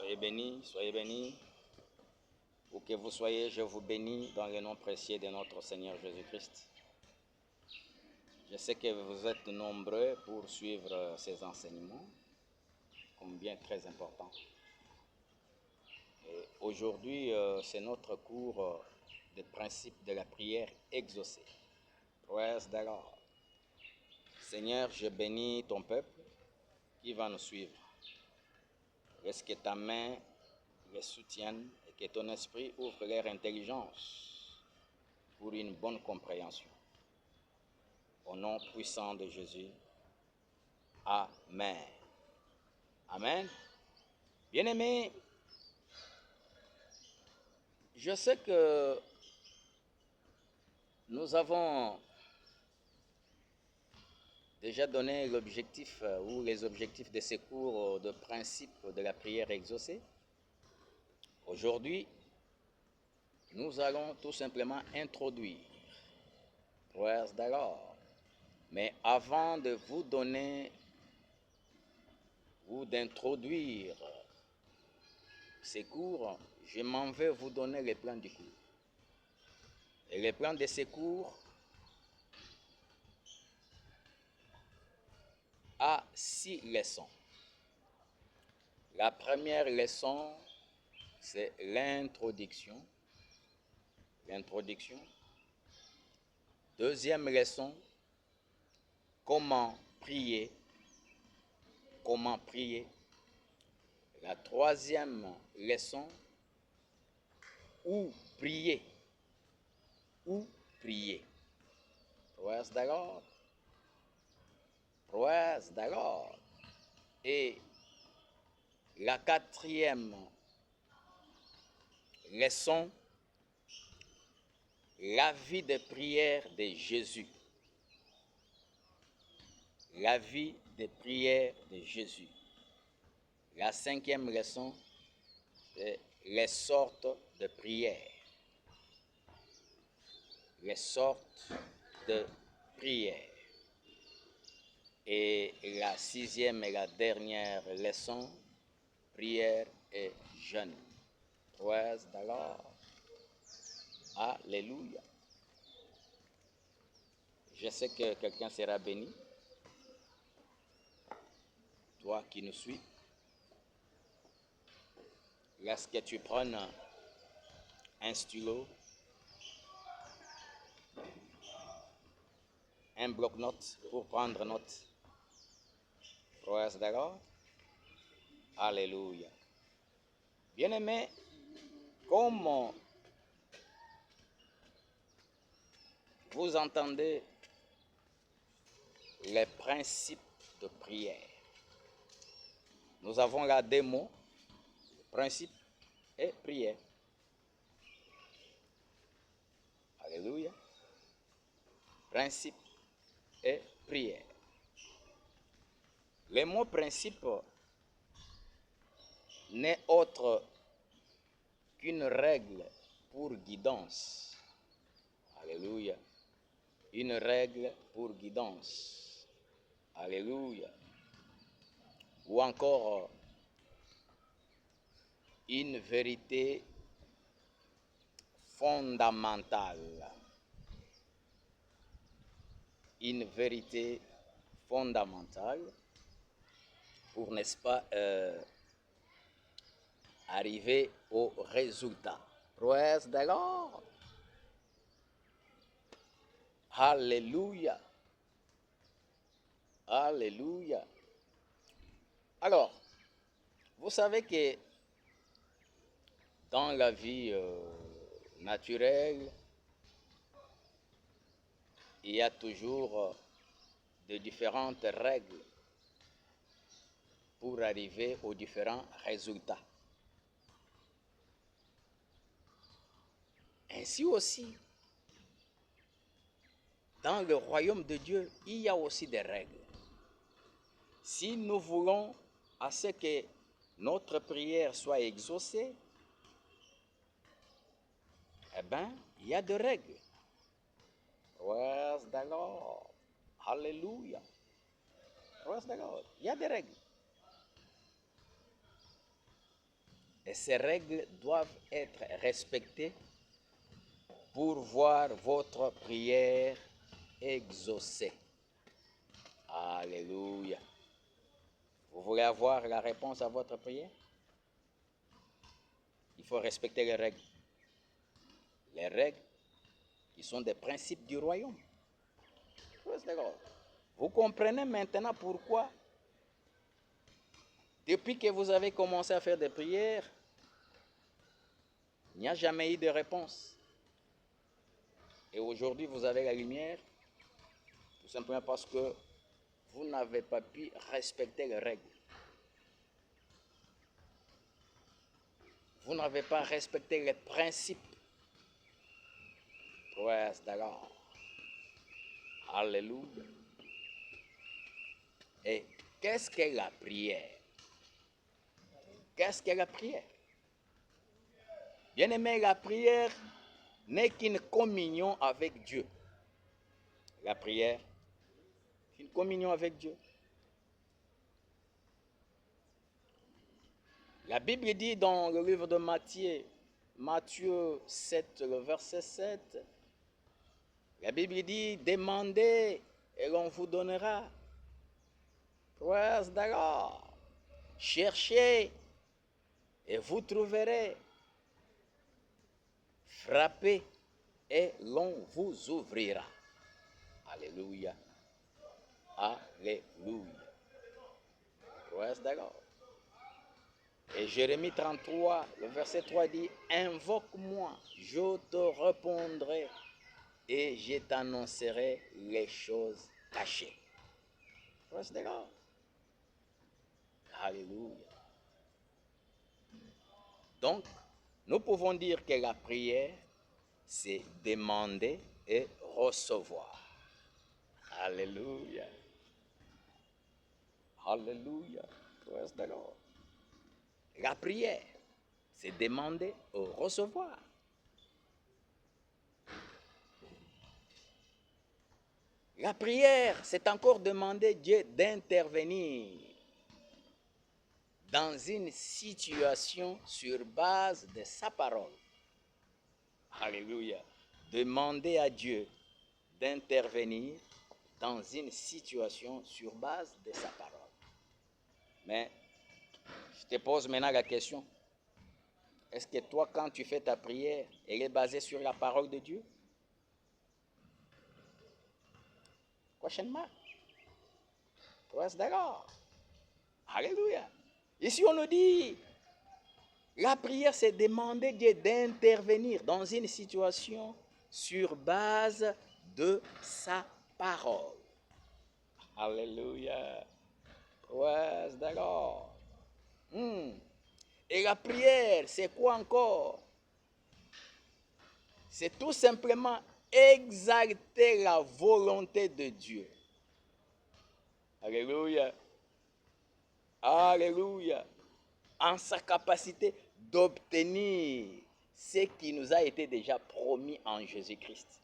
Soyez bénis. Où que vous soyez, je vous bénis dans le nom précieux de notre Seigneur Jésus-Christ. Je sais que vous êtes nombreux pour suivre ces enseignements, combien très important. Aujourd'hui, c'est notre cours des principes de la prière exaucée. Praise the Lord. Seigneur, je bénis ton peuple qui va nous suivre. Laisse que ta main les soutienne et que ton esprit ouvre leur intelligence pour une bonne compréhension. Au nom puissant de Jésus. Amen. Amen. Bien-aimés, je sais que nous avons déjà donné l'objectif ou les objectifs de ces cours de principe de la prière exaucée. Aujourd'hui, nous allons tout simplement introduire. Praise the Lord. Mais avant de vous donner ou d'introduire ces cours, je m'en vais vous donner les plans du cours. Et les plans de ces cours a 6 leçons. La première leçon, c'est l'introduction. Deuxième leçon, comment prier. La troisième leçon, où prier. Praise the Lord. Praise the Lord. Et la quatrième leçon, la vie de prière de Jésus. La vie de prière de Jésus. La cinquième leçon, c'est les sortes de prières. Les sortes de prières. Et la sixième et la dernière leçon, prière et jeûne. Praise the Lord. Alléluia. Je sais que quelqu'un sera béni. Toi qui nous suis. Laisse que tu prennes un stylo, un bloc-notes pour prendre note. Praise the Lord. Alléluia. Bien-aimés, comme vous entendez les principes de prière, nous avons là des mots, principe et prière. Alléluia. Principe et prière. Le mot principe n'est autre qu'une règle pour guidance. Alléluia. Une règle pour guidance. Alléluia. Ou encore une vérité fondamentale. Une vérité fondamentale pour, n'est-ce pas, arriver au résultat. Praise the Lord. Alléluia. Alléluia. Alors, vous savez que dans la vie naturelle, il y a toujours de différentes règles pour arriver aux différents résultats. Ainsi aussi, dans le royaume de Dieu, il y a aussi des règles. Si nous voulons à ce que notre prière soit exaucée, eh bien, il y a des règles. Praise the Lord. Alléluia. Praise the Lord. Il y a des règles. Et ces règles doivent être respectées pour voir votre prière exaucée. Alléluia. Vous voulez avoir la réponse à votre prière? Il faut respecter les règles. Les règles qui sont des principes du royaume. Vous comprenez maintenant pourquoi, depuis que vous avez commencé à faire des prières, il n'y a jamais eu de réponse. Et aujourd'hui, vous avez la lumière, tout simplement parce que vous n'avez pas pu respecter les règles. Vous n'avez pas respecté les principes. Praise the Lord. Alléluia. Et qu'est-ce qu'est la prière? Qu'est-ce qu'est la prière? Bien-aimé, la prière n'est qu'une communion avec Dieu. La prière, c'est une communion avec Dieu. La Bible dit dans le livre de Matthieu 7, le verset 7, la Bible dit, demandez et l'on vous donnera. Praise the Lord. Cherchez et vous trouverez. Frappez et l'on vous ouvrira. Alléluia. Alléluia. Praise the Lord. Et Jérémie 33, le verset 3 dit, invoque-moi, je te répondrai et je t'annoncerai les choses cachées. Praise the Lord. Alléluia. Donc, nous pouvons dire que la prière, c'est demander et recevoir. Alléluia. Alléluia. Praise the Lord. La prière, c'est demander ou recevoir. La prière, c'est encore demander Dieu d'intervenir dans une situation sur base de sa parole. Alléluia. Demander à Dieu d'intervenir dans une situation sur base de sa parole. Mais je te pose maintenant la question. Est-ce que toi, quand tu fais ta prière, elle est basée sur la parole de Dieu? Question mark. Praise the Lord. Alléluia. Ici, on nous dit, la prière, c'est demander Dieu d'intervenir dans une situation sur base de sa parole. Alléluia. Praise the Lord. Et la prière, c'est quoi encore? C'est tout simplement exalter la volonté de Dieu. Alléluia. Alléluia. En sa capacité d'obtenir ce qui nous a été déjà promis en Jésus-Christ.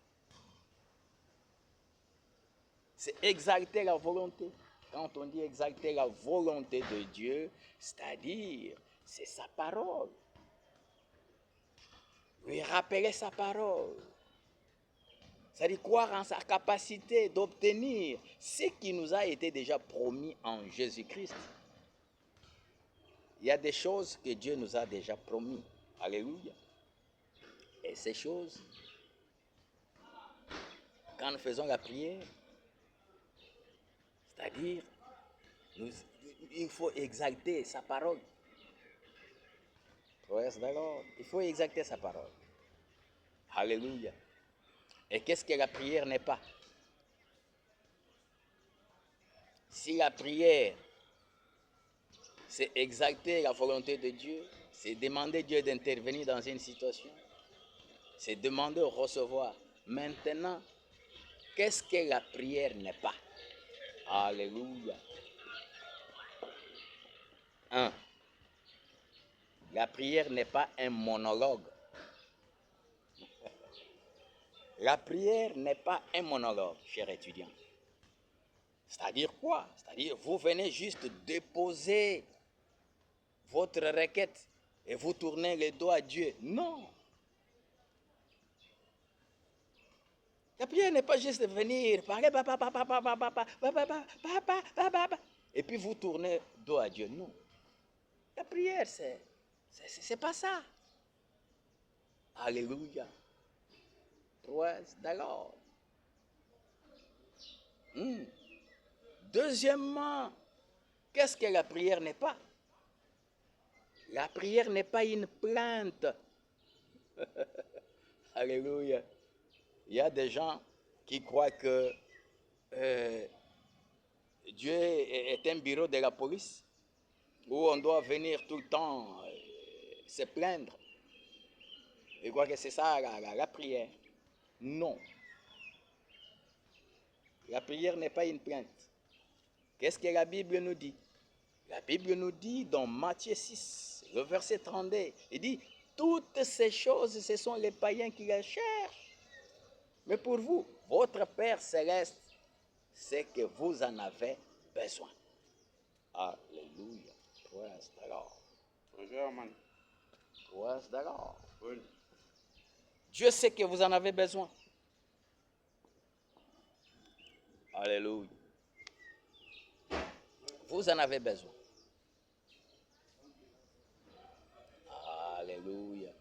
C'est exalter la volonté. Quand on dit exalter la volonté de Dieu, c'est-à-dire, c'est sa parole. Lui rappeler sa parole. C'est-à-dire croire en sa capacité d'obtenir ce qui nous a été déjà promis en Jésus-Christ. Il y a des choses que Dieu nous a déjà promis. Alléluia. Et ces choses, quand nous faisons la prière, c'est-à-dire, il faut exalter sa parole. Il faut exalter sa parole. Alléluia. Et qu'est-ce que la prière n'est pas? Si la prière, c'est exalter la volonté de Dieu, c'est demander Dieu d'intervenir dans une situation, c'est demander recevoir. Maintenant, qu'est-ce que la prière n'est pas? Alléluia. 1. La prière n'est pas un monologue. La prière n'est pas un monologue, cher étudiant. C'est-à-dire quoi? C'est-à-dire vous venez juste déposer votre requête et vous tournez le dos à Dieu. Non. La prière n'est pas juste de venir, parler, et puis vous tournez dos à Dieu. Non. La prière, c'est pas ça. Alléluia. Praise the Lord. Deuxièmement, qu'est-ce que la prière n'est pas? La prière n'est pas une plainte. Alléluia. Il y a des gens qui croient que Dieu est un bureau de la police où on doit venir tout le temps se plaindre. Ils croient que c'est ça la prière. Non. La prière n'est pas une plainte. Qu'est-ce que la Bible nous dit? La Bible nous dit dans Matthieu 6, le verset 32, il dit, toutes ces choses, ce sont les païens qui les cherchent. Mais pour vous, votre Père céleste, c'est que vous en avez besoin. Alléluia. Praise the Lord. Praise the Lord. Dieu sait que vous en avez besoin. Alléluia. Vous en avez besoin. Alléluia.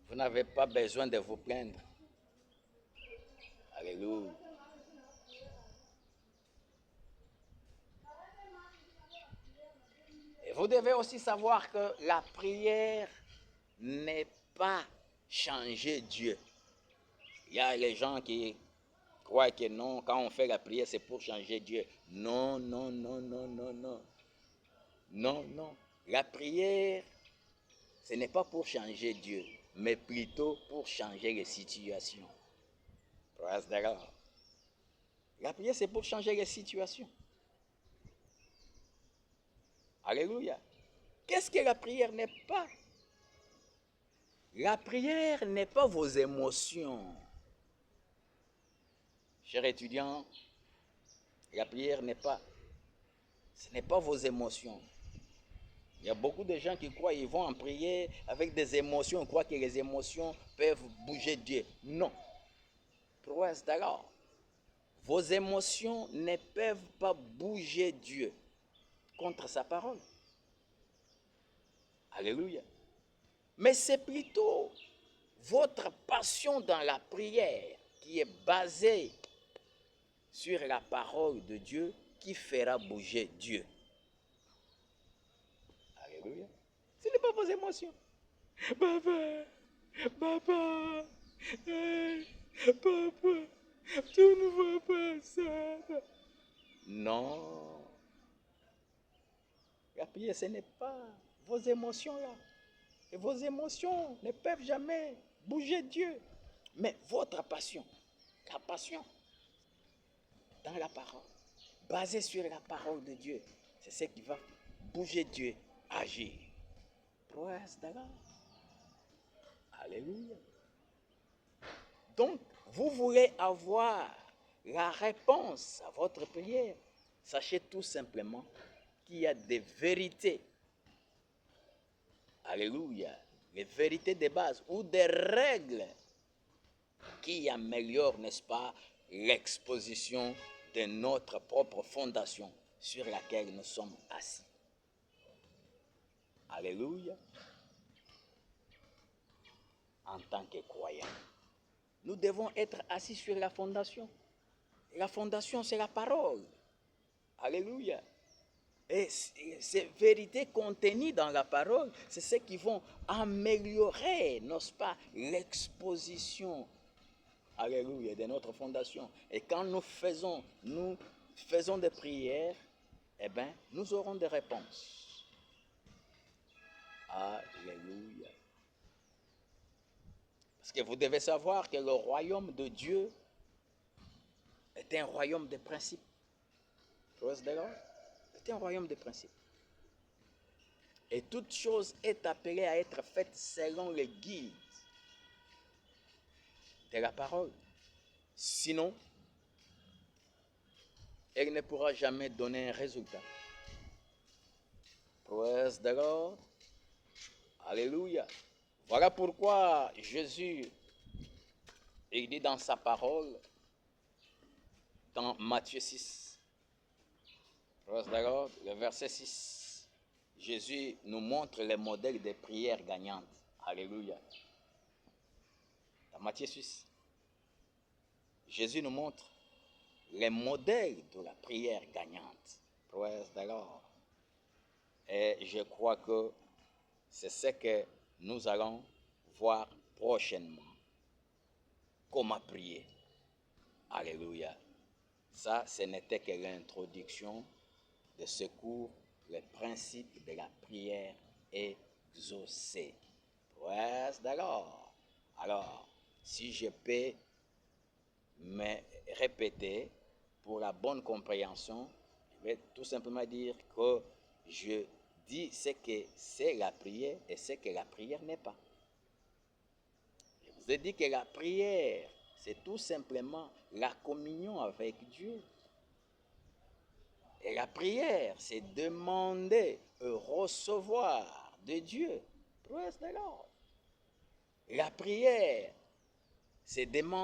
Vous n'avez pas besoin de vous plaindre. Alléluia. Et vous devez aussi savoir que la prière n'est pas changer Dieu. Il y a les gens qui croient que non, quand on fait la prière, c'est pour changer Dieu. Non, non, non, non, non, non. Non, non. La prière, ce n'est pas pour changer Dieu, mais plutôt pour changer les situations. Praise the Lord. La prière, c'est pour changer les situations. Alléluia. Qu'est-ce que la prière n'est pas? La prière n'est pas vos émotions. Chers étudiants, la prière ce n'est pas vos émotions. Il y a beaucoup de gens qui croient qu'ils vont en prier avec des émotions, ils croient que les émotions peuvent bouger Dieu. Non. Praise the Lord. Vos émotions ne peuvent pas bouger Dieu contre sa parole. Alléluia. Mais c'est plutôt votre passion dans la prière qui est basée sur la parole de Dieu qui fera bouger Dieu. Alléluia. Ce n'est pas vos émotions. Papa, papa, papa, tu ne vois pas ça. Non. La prière, ce n'est pas vos émotions là. Et vos émotions ne peuvent jamais bouger Dieu. Mais votre passion, la passion dans la parole, basée sur la parole de Dieu, c'est ce qui va bouger Dieu, agir. Praise the Lord. Alléluia. Donc, vous voulez avoir la réponse à votre prière. Sachez tout simplement qu'il y a des vérités. Alléluia. Les vérités de base ou des règles qui améliorent, n'est-ce pas, l'exposition de notre propre fondation sur laquelle nous sommes assis. Alléluia. En tant que croyants, nous devons être assis sur la fondation. Et la fondation, c'est la parole. Alléluia. Et ces vérités contenues dans la parole, c'est ce qui vont améliorer, n'est-ce pas, l'exposition, alléluia, de notre fondation. Et quand nous faisons des prières, eh bien, nous aurons des réponses. Alléluia. Parce que vous devez savoir que le royaume de Dieu est un royaume de principes. Praise the Lord. C'est un royaume de principes. Et toute chose est appelée à être faite selon les guides de la parole. Sinon, elle ne pourra jamais donner un résultat. Praise the Lord. Alléluia. Voilà pourquoi Jésus, il dit dans sa parole, dans Matthieu 6, praise the Lord, le verset 6, Jésus nous montre les modèles des prières gagnantes. Alléluia. Dans Matthieu 6, Jésus nous montre les modèles de la prière gagnante. Praise the Lord. Et je crois que c'est ce que nous allons voir prochainement. Comment prier. Alléluia. Ça, ce n'était que l'introduction de ce cours, le principe de la prière exaucée. Praise the Lord. Alors, si je peux me répéter pour la bonne compréhension, je vais tout simplement dire que je dis ce que c'est la prière et ce que la prière n'est pas. Je vous ai dit que la prière, c'est tout simplement la communion avec Dieu. Et la prière, c'est demander et recevoir de Dieu. Praise the Lord. La prière, c'est demander